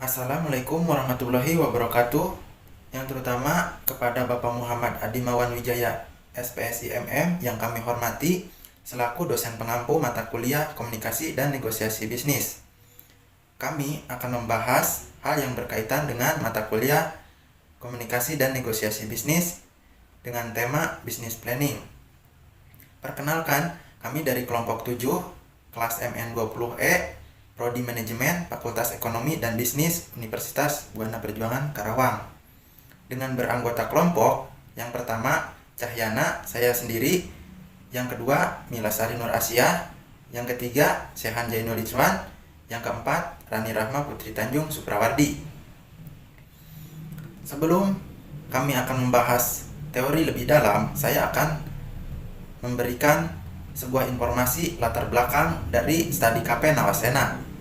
Assalamualaikum warahmatullahi wabarakatuh. Yang terutama kepada Bapak Muhammad Adimawan Wijaya, SPSI MM yang kami hormati selaku dosen pengampu mata kuliah Komunikasi dan Negosiasi Bisnis. Kami akan membahas hal yang berkaitan dengan mata kuliah Komunikasi dan Negosiasi Bisnis dengan tema Business Planning. Perkenalkan, kami dari kelompok 7, kelas MN20E, Prodi Manajemen, Fakultas Ekonomi dan Bisnis, Universitas Buana Perjuangan, Karawang. Dengan beranggota kelompok, yang pertama Cahyana, saya sendiri. Yang kedua Milasari Nur Asia. Yang ketiga Sehan Jainul Itzwan. Yang keempat Rani Rahma Putri Tanjung Suprawardi. Sebelum kami akan membahas teori lebih dalam, saya akan memberikan sebuah informasi latar belakang dari Studi KP Nawasena.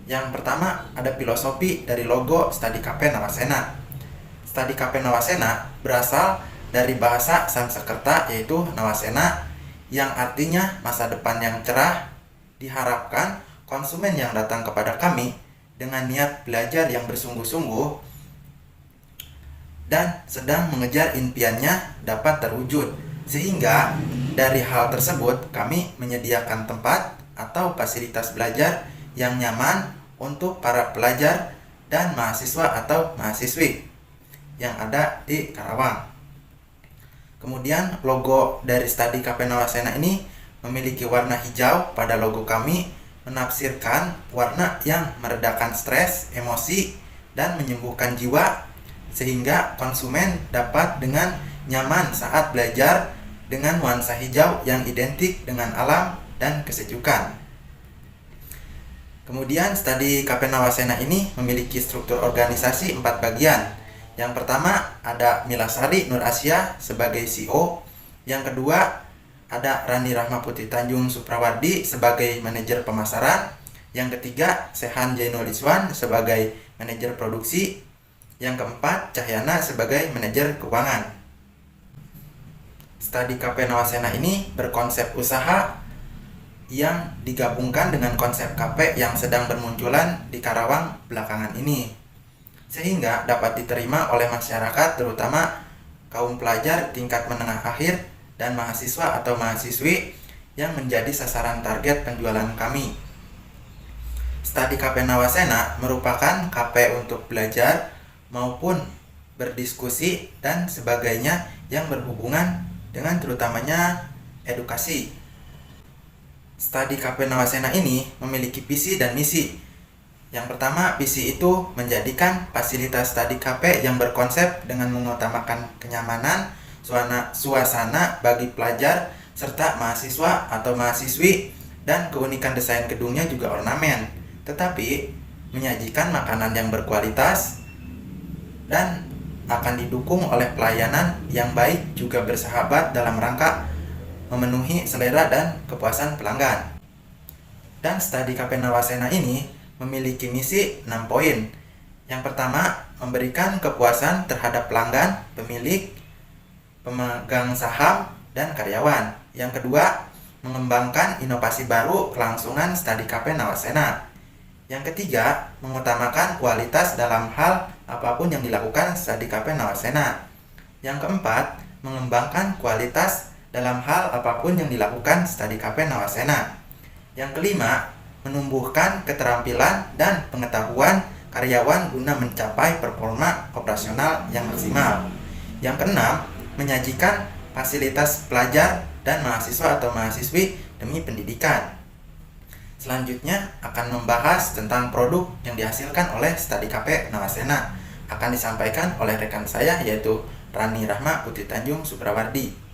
Yang pertama ada filosofi dari logo Studi KP Nawasena. Studi KP Nawasena berasal dari bahasa Sanskerta yaitu Nawasena, yang artinya masa depan yang cerah. Diharapkan konsumen yang datang kepada kami dengan niat belajar yang bersungguh-sungguh dan sedang mengejar impiannya dapat terwujud. Sehingga dari hal tersebut kami menyediakan tempat atau fasilitas belajar yang nyaman untuk para pelajar dan mahasiswa atau mahasiswi yang ada di Karawang. Kemudian logo dari Studi KP Nawasena ini memiliki warna hijau. Pada logo kami menafsirkan warna yang meredakan stres, emosi, dan menyembuhkan jiwa, sehingga konsumen dapat dengan nyaman saat belajar dengan nuansa hijau yang identik dengan alam dan kesejukan. Kemudian Studi KP Nawasena ini memiliki struktur organisasi 4 bagian. Yang pertama ada Milasari Nur Asia sebagai CEO. Yang kedua ada Rani Rahma Putri Tanjung Suprawardi sebagai manajer pemasaran. Yang ketiga Sehan Jainul Itzwan sebagai manajer produksi. Yang keempat Cahyana sebagai manajer keuangan. Studi KP Nawasena ini berkonsep usaha yang digabungkan dengan konsep KP yang sedang bermunculan di Karawang belakangan ini, sehingga dapat diterima oleh masyarakat, terutama kaum pelajar tingkat menengah akhir dan mahasiswa atau mahasiswi yang menjadi sasaran target penjualan kami. Studi KP Nawasena merupakan KP untuk belajar maupun berdiskusi dan sebagainya yang berhubungan dengan terutamanya edukasi. Studi KP Nawasena ini memiliki visi dan misi. Yang pertama, visi itu menjadikan fasilitas studi KP yang berkonsep dengan mengutamakan kenyamanan, suasana bagi pelajar serta mahasiswa atau mahasiswi, dan keunikan desain gedungnya juga ornamen, tetapi menyajikan makanan yang berkualitas dan akan didukung oleh pelayanan yang baik juga bersahabat dalam rangka memenuhi selera dan kepuasan pelanggan. Dan Studi KP Nawasena ini memiliki misi 6 poin. Yang pertama, memberikan kepuasan terhadap pelanggan, pemilik, pemegang saham, dan karyawan. Yang kedua, mengembangkan inovasi baru kelangsungan Studi KP Nawasena. Yang ketiga, mengutamakan kualitas dalam hal apapun yang dilakukan Studi KP Nawasena. Yang keempat, mengembangkan kualitas dalam hal apapun yang dilakukan Studi KP Nawasena. Yang kelima, menumbuhkan keterampilan dan pengetahuan karyawan guna mencapai performa operasional yang maksimal. Yang keenam, menyajikan fasilitas pelajar dan mahasiswa atau mahasiswi demi pendidikan. Selanjutnya akan membahas tentang produk yang dihasilkan oleh Studi KP Nawasena. Akan disampaikan oleh rekan saya yaitu Rani Rahma Putri Tanjung Suprawardi.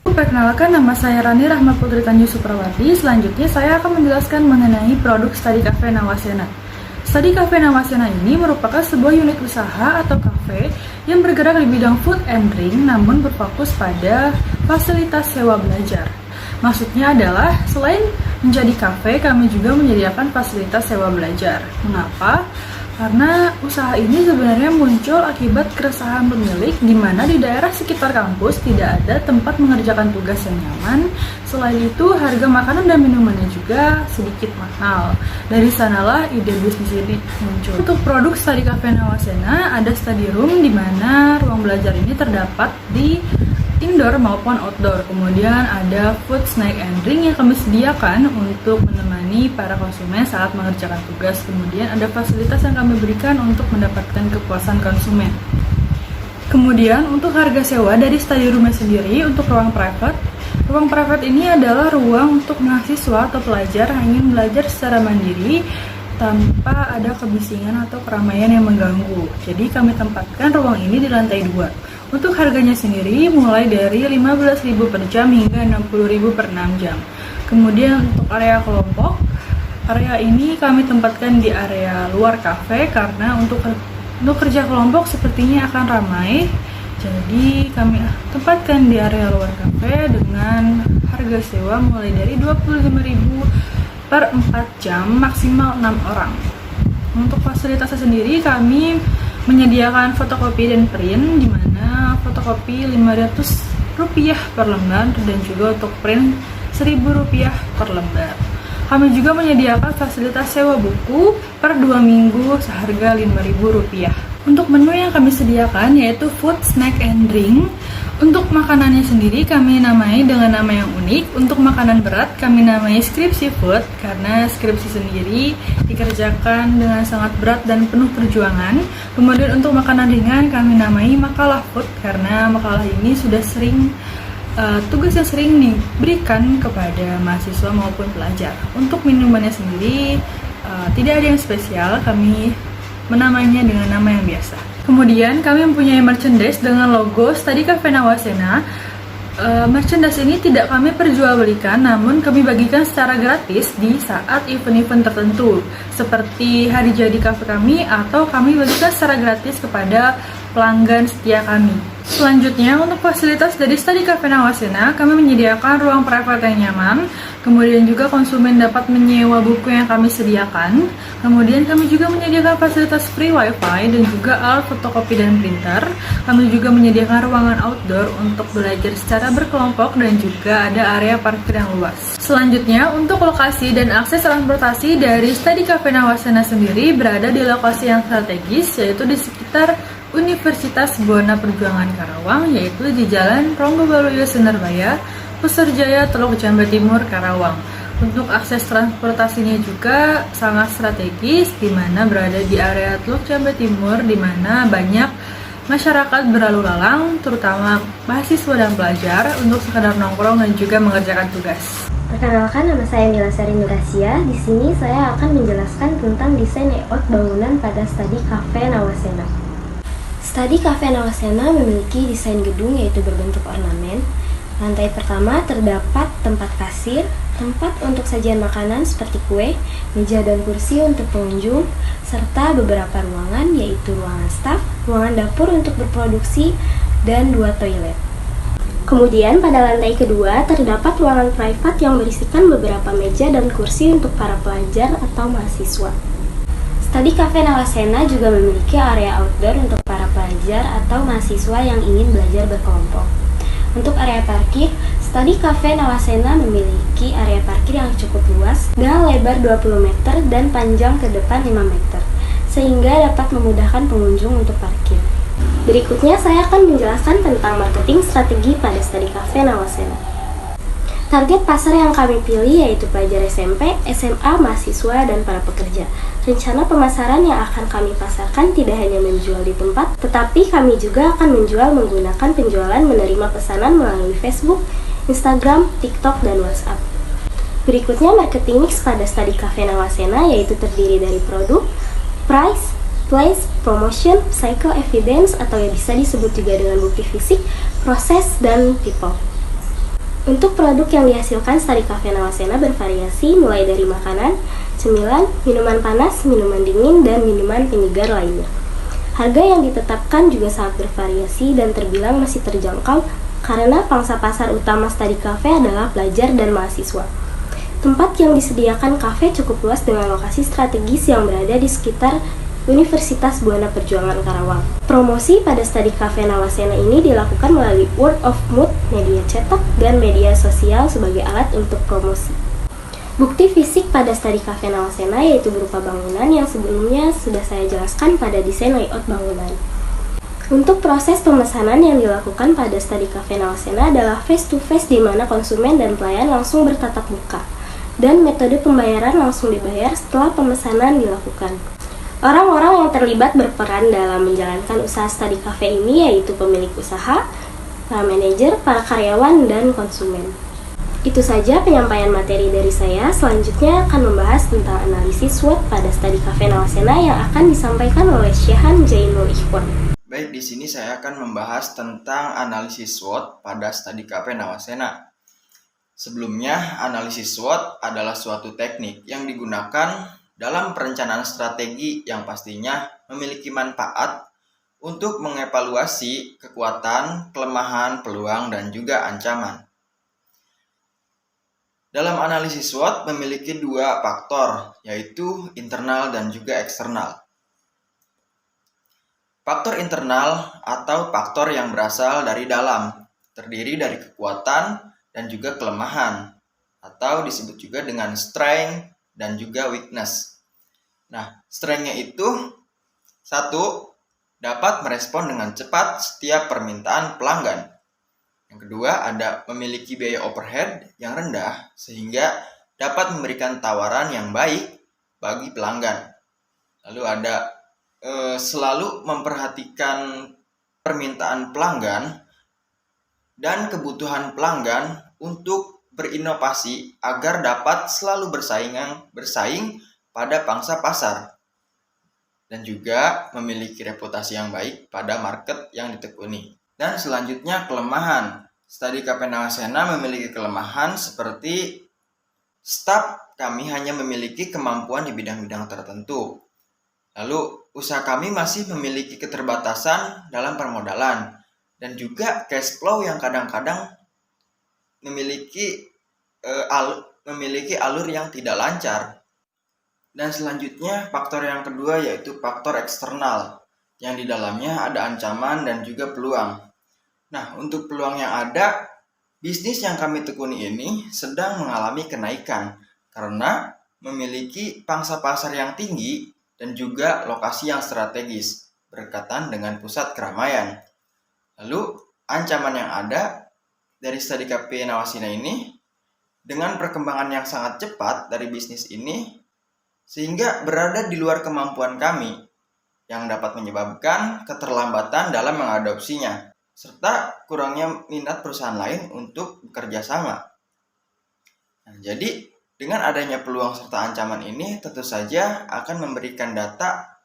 Perkenalkan, nama saya Rani Rahma Putri Tanjung Suprawardi. Selanjutnya saya akan menjelaskan mengenai produk Studi KP Nawasena. Studi KP Nawasena ini merupakan sebuah unit usaha atau kafe yang bergerak di bidang food and drink, namun berfokus pada fasilitas sewa belajar. Maksudnya adalah selain menjadi kafe, kami juga menyediakan fasilitas sewa belajar. Mengapa? Karena usaha ini sebenarnya muncul akibat keresahan pemilik di mana di daerah sekitar kampus tidak ada tempat mengerjakan tugas yang nyaman. Selain itu, harga makanan dan minumannya juga sedikit mahal. Dari sanalah ide bisnis ini muncul. Untuk produk Study Cafe Nawasena, ada study room di mana ruang belajar ini terdapat di indoor maupun outdoor. Kemudian ada food, snack, and drink yang kami sediakan untuk menemani para konsumen saat mengerjakan tugas. Kemudian ada fasilitas yang kami berikan untuk mendapatkan kepuasan konsumen. Kemudian untuk harga sewa dari study roomnya sendiri untuk ruang private. Ruang private ini adalah ruang untuk mahasiswa atau pelajar yang ingin belajar secara mandiri tanpa ada kebisingan atau keramaian yang mengganggu. Jadi kami tempatkan ruang ini di lantai 2. Untuk harganya sendiri mulai dari 15.000 per jam hingga 60.000 per 6 jam. Kemudian untuk area kelompok, area ini kami tempatkan di area luar kafe karena untuk kerja kelompok sepertinya akan ramai. Jadi kami tempatkan di area luar kafe dengan harga sewa mulai dari 25.000 per 4 jam maksimal 6 orang. Untuk fasilitasnya sendiri kami menyediakan fotokopi dan print di mana fotokopi Rp500 per lembar dan juga untuk print Rp1.000 per lembar. Kami juga menyediakan fasilitas sewa buku per 2 minggu seharga Rp5.000. Untuk menu yang kami sediakan yaitu food, snack, and drink. Untuk makanannya sendiri kami namai dengan nama yang unik. Untuk makanan berat kami namai skripsi food karena skripsi sendiri dikerjakan dengan sangat berat dan penuh perjuangan. Kemudian untuk makanan ringan kami namai makalah food karena makalah ini sudah sering tugas yang sering diberikan kepada mahasiswa maupun pelajar. Untuk minumannya sendiri tidak ada yang spesial, kami menamainya dengan nama yang biasa. Kemudian kami mempunyai merchandise dengan logo Study Cafe Nawasena. Merchandise ini tidak kami perjualbelikan, namun kami bagikan secara gratis di saat event-event tertentu, seperti hari jadi kafe kami, atau kami bagikan secara gratis kepada pelanggan setia kami. Selanjutnya, untuk fasilitas dari Study Cafe Nawasena, kami menyediakan ruang private yang nyaman, kemudian juga konsumen dapat menyewa buku yang kami sediakan, kemudian kami juga menyediakan fasilitas free wifi dan juga alat fotokopi dan printer. Kami juga menyediakan ruangan outdoor untuk belajar secara berkelompok dan juga ada area parkir yang luas. Selanjutnya, untuk lokasi dan akses transportasi dari Study Cafe Nawasena sendiri berada di lokasi yang strategis, yaitu di sekitar Universitas Buana Perjuangan Karawang, yaitu di Jalan Ronggo Waluyo Senerbaya, Puserjaya, Teluk Jambe Timur, Karawang. Untuk akses transportasinya juga sangat strategis, di mana berada di area Teluk Jambe Timur, di mana banyak masyarakat berlalu lalang, terutama mahasiswa dan pelajar, untuk sekadar nongkrong dan juga mengerjakan tugas. Perkenalkan, nama saya Mila Sari Nurasia. Di sini saya akan menjelaskan tentang desain layout bangunan pada Study Cafe Nawasena. Study Cafe Nawasena memiliki desain gedung yaitu berbentuk ornamen. Lantai pertama terdapat tempat kasir, tempat untuk sajian makanan seperti kue, meja dan kursi untuk pengunjung, serta beberapa ruangan yaitu ruangan staf, ruangan dapur untuk berproduksi, dan 2 toilet. Kemudian pada lantai kedua terdapat ruangan private yang berisikan beberapa meja dan kursi untuk para pelajar atau mahasiswa. Study Cafe Nawasena juga memiliki area outdoor untuk para pelajar atau mahasiswa yang ingin belajar berkelompok. Untuk area parkir, Study Cafe Nawasena memiliki area parkir yang cukup luas dengan lebar 20 meter dan panjang ke depan 5 meter, sehingga dapat memudahkan pengunjung untuk parkir. Berikutnya saya akan menjelaskan tentang marketing strategi pada Study Cafe Nawasena. Target pasar yang kami pilih yaitu pelajar SMP, SMA, mahasiswa, dan para pekerja. Rencana pemasaran yang akan kami pasarkan tidak hanya menjual di tempat, tetapi kami juga akan menjual menggunakan penjualan menerima pesanan melalui Facebook, Instagram, TikTok, dan WhatsApp. Berikutnya marketing mix pada Study Cafe Nawasena yaitu terdiri dari produk, price, place, promotion, cycle evidence atau yang bisa disebut juga dengan bukti fisik, proses, dan people. Untuk produk yang dihasilkan Study Cafe Nawasena bervariasi mulai dari makanan, cemilan, minuman panas, minuman dingin, dan minuman penyegar lainnya. Harga yang ditetapkan juga sangat bervariasi dan terbilang masih terjangkau karena pangsa pasar utama Study Cafe adalah pelajar dan mahasiswa. Tempat yang disediakan kafe cukup luas dengan lokasi strategis yang berada di sekitar Universitas Buana Perjuangan Karawang. Promosi pada Studi Cafe Nawasena ini dilakukan melalui word of mouth, media cetak, dan media sosial sebagai alat untuk promosi. Bukti fisik pada Studi Cafe Nawasena yaitu berupa bangunan yang sebelumnya sudah saya jelaskan pada desain layout bangunan. Untuk proses pemesanan yang dilakukan pada Studi Cafe Nawasena adalah face-to-face di mana konsumen dan pelayan langsung bertatap muka, dan metode pembayaran langsung dibayar setelah pemesanan dilakukan. Orang-orang yang terlibat berperan dalam menjalankan usaha Studi Cafe ini yaitu pemilik usaha, para manajer, para karyawan, dan konsumen. Itu saja penyampaian materi dari saya. Selanjutnya akan membahas tentang analisis SWOT pada Studi Cafe Nawasena yang akan disampaikan oleh Syahan Jainul Ikhwan. Baik, di sini saya akan membahas tentang analisis SWOT pada Studi Cafe Nawasena. Sebelumnya, analisis SWOT adalah suatu teknik yang digunakan dalam perencanaan strategi yang pastinya memiliki manfaat untuk mengevaluasi kekuatan, kelemahan, peluang, dan juga ancaman. Dalam analisis SWOT memiliki dua faktor, yaitu internal dan juga eksternal. Faktor internal atau faktor yang berasal dari dalam, terdiri dari kekuatan dan juga kelemahan, atau disebut juga dengan strength dan juga weakness. Nah, strength-nya itu satu, dapat merespon dengan cepat setiap permintaan pelanggan. Yang kedua, ada memiliki biaya overhead yang rendah sehingga dapat memberikan tawaran yang baik bagi pelanggan. Lalu ada selalu memperhatikan permintaan pelanggan dan kebutuhan pelanggan untuk berinovasi agar dapat selalu bersaing pada pangsa pasar, dan juga memiliki reputasi yang baik pada market yang ditekuni. Dan selanjutnya kelemahan. Studi Cafe Nawasena memiliki kelemahan seperti staf kami hanya memiliki kemampuan di bidang-bidang tertentu. Lalu usaha kami masih memiliki keterbatasan dalam permodalan dan juga cash flow yang kadang-kadang memiliki alur yang tidak lancar. Dan selanjutnya faktor yang kedua yaitu faktor eksternal yang di dalamnya ada ancaman dan juga peluang. Nah, untuk peluang yang ada, bisnis yang kami tekuni ini sedang mengalami kenaikan karena memiliki pangsa pasar yang tinggi dan juga lokasi yang strategis berdekatan dengan pusat keramaian. Lalu, ancaman yang ada dari Studi Cafe Nawasena ini dengan perkembangan yang sangat cepat dari bisnis ini sehingga berada di luar kemampuan kami yang dapat menyebabkan keterlambatan dalam mengadopsinya serta kurangnya minat perusahaan lain untuk bekerja sama. Nah, jadi dengan adanya peluang serta ancaman ini tentu saja akan memberikan data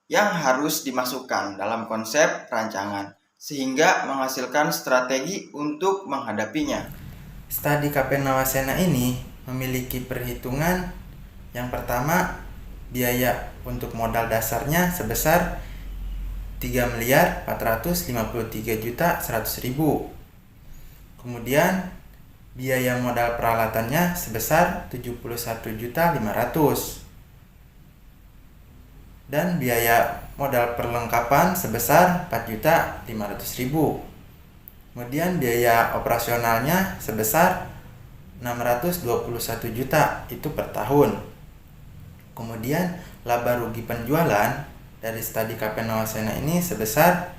yang harus dimasukkan dalam konsep rancangan sehingga menghasilkan strategi untuk menghadapinya. Studi Cafe Nawasena ini memiliki perhitungan yang pertama, biaya untuk modal dasarnya sebesar 3.453.100.000. Kemudian biaya modal peralatannya sebesar 71.500.000. Dan biaya modal perlengkapan sebesar 4.500.000. Kemudian biaya operasionalnya sebesar 621 juta itu per tahun. Kemudian laba rugi penjualan dari Studi Cafe Nawasena ini sebesar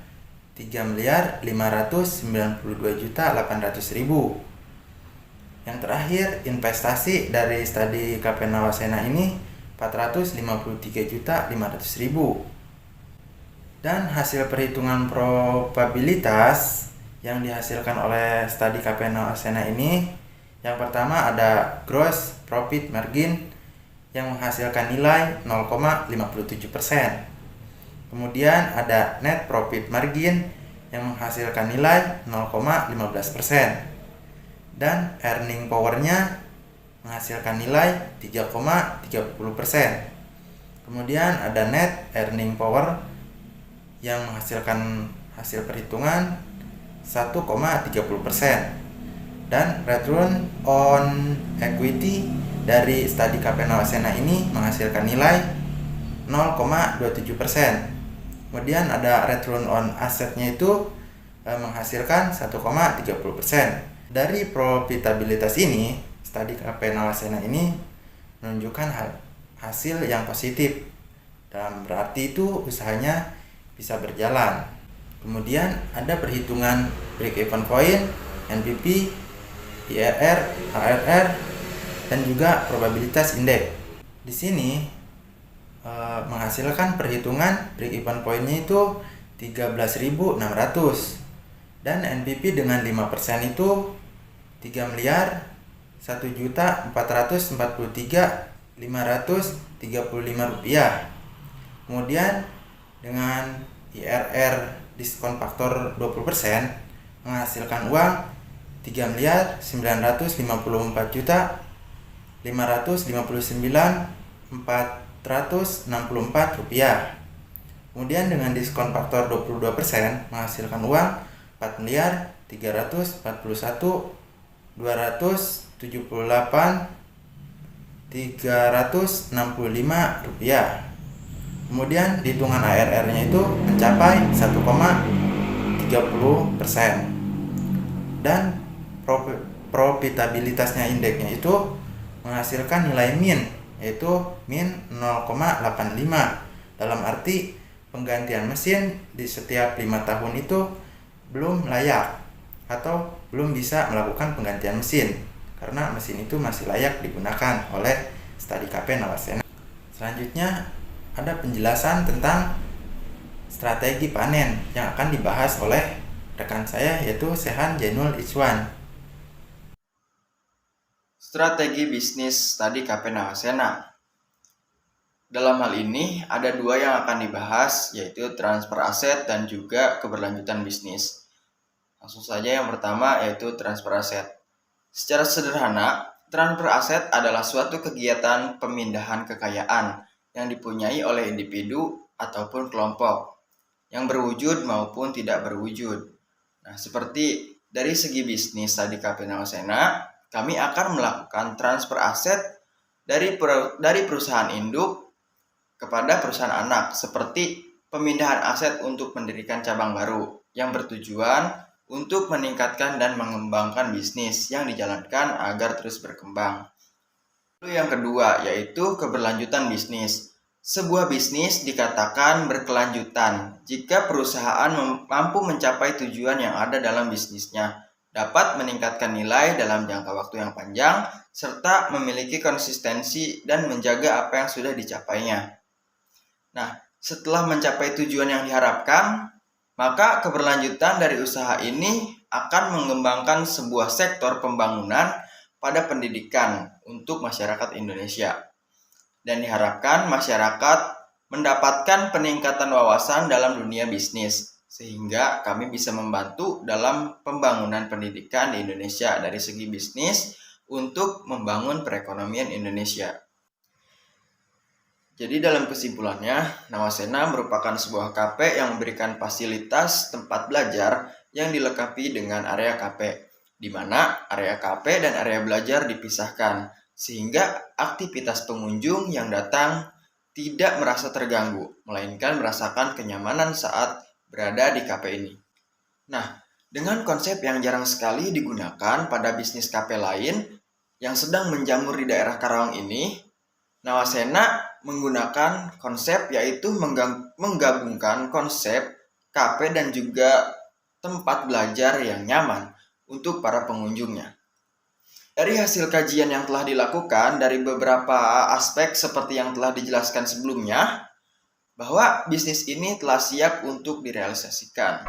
3.592.800.000. Yang terakhir, investasi dari Studi Cafe Nawasena ini 453.500.000. Dan hasil perhitungan probabilitas yang dihasilkan oleh Studi Cafe Nawasena ini, yang pertama ada gross profit margin yang menghasilkan nilai 0,57%. Kemudian ada net profit margin yang menghasilkan nilai 0,15%. Dan earning power-nya menghasilkan nilai 3,30%. Kemudian ada net earning power yang menghasilkan hasil perhitungan 1,30%. Dan return on equity dari Studi Cafe Nawasena ini menghasilkan nilai 0,27%. Kemudian ada return on assetnya itu menghasilkan 1,30%. Dari profitabilitas ini, studi KP Nawasena ini menunjukkan hasil yang positif, dan berarti itu usahanya bisa berjalan. Kemudian ada perhitungan break even point, NPV, IRR, ARR, dan juga probabilitas indeks. Di sini menghasilkan perhitungan break even point-nya itu 13.600, dan NPV dengan 5% itu 3.443.535 rupiah. Kemudian dengan IRR diskon faktor 20% menghasilkan uang 3.959.464 rupiah. Kemudian dengan diskon faktor 22% menghasilkan uang 4.341.278.365 rupiah. Kemudian hitungan ARR-nya itu mencapai 1,30%, dan profitabilitasnya indeksnya itu menghasilkan nilai min, yaitu min 0,85. Dalam arti penggantian mesin di setiap 5 tahun itu belum layak atau belum bisa melakukan penggantian mesin, karena mesin itu masih layak digunakan oleh studi KP Nawasena. Selanjutnya ada penjelasan tentang strategi panen yang akan dibahas oleh rekan saya, yaitu Sehan Jainul Ichwan. Strategi bisnis studi KP Nawasena. Dalam hal ini ada dua yang akan dibahas, yaitu transfer aset dan juga keberlanjutan bisnis. Langsung saja yang pertama, yaitu transfer aset. Secara sederhana, transfer aset adalah suatu kegiatan pemindahan kekayaan yang dipunyai oleh individu ataupun kelompok, yang berwujud maupun tidak berwujud. Nah, seperti dari segi bisnis studi KP Nawasena, kami akan melakukan transfer aset dari perusahaan induk kepada perusahaan anak, seperti pemindahan aset untuk mendirikan cabang baru yang bertujuan untuk meningkatkan dan mengembangkan bisnis yang dijalankan agar terus berkembang. Lalu yang kedua, yaitu keberlanjutan bisnis. Sebuah bisnis dikatakan berkelanjutan jika perusahaan mampu mencapai tujuan yang ada dalam bisnisnya, dapat meningkatkan nilai dalam jangka waktu yang panjang, serta memiliki konsistensi dan menjaga apa yang sudah dicapainya. Nah, setelah mencapai tujuan yang diharapkan, maka keberlanjutan dari usaha ini akan mengembangkan sebuah sektor pembangunan pada pendidikan untuk masyarakat Indonesia. Dan diharapkan masyarakat mendapatkan peningkatan wawasan dalam dunia bisnis, sehingga kami bisa membantu dalam pembangunan pendidikan di Indonesia dari segi bisnis untuk membangun perekonomian Indonesia. Jadi dalam kesimpulannya, Nawasena merupakan sebuah KP yang memberikan fasilitas tempat belajar yang dilengkapi dengan area KP, di mana area KP dan area belajar dipisahkan, sehingga aktivitas pengunjung yang datang tidak merasa terganggu, melainkan merasakan kenyamanan saat berada di KP ini. Nah, dengan konsep yang jarang sekali digunakan pada bisnis KP lain yang sedang menjamur di daerah Karawang ini, Nawasena menggunakan konsep yaitu menggabungkan konsep KP dan juga tempat belajar yang nyaman untuk para pengunjungnya. Dari hasil kajian yang telah dilakukan dari beberapa aspek seperti yang telah dijelaskan sebelumnya, bahwa bisnis ini telah siap untuk direalisasikan.